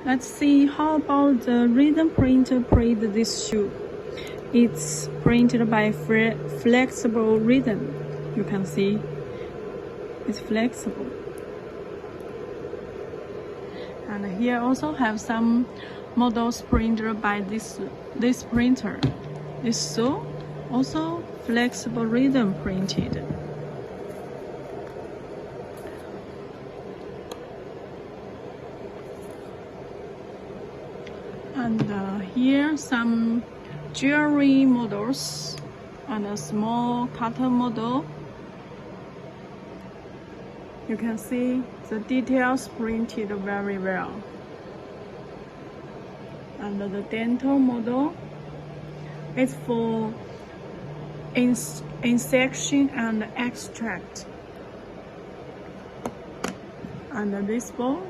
Let's see how about the resin printer print this shoe. It's printed by flexible resin. You can see it's flexible. And here also have some models printed by this printer. This shoe also flexible resin printed. And here some jewelry models and a small cutter model. You can see the details printed very well. And the dental model is for insection and extract. And this ball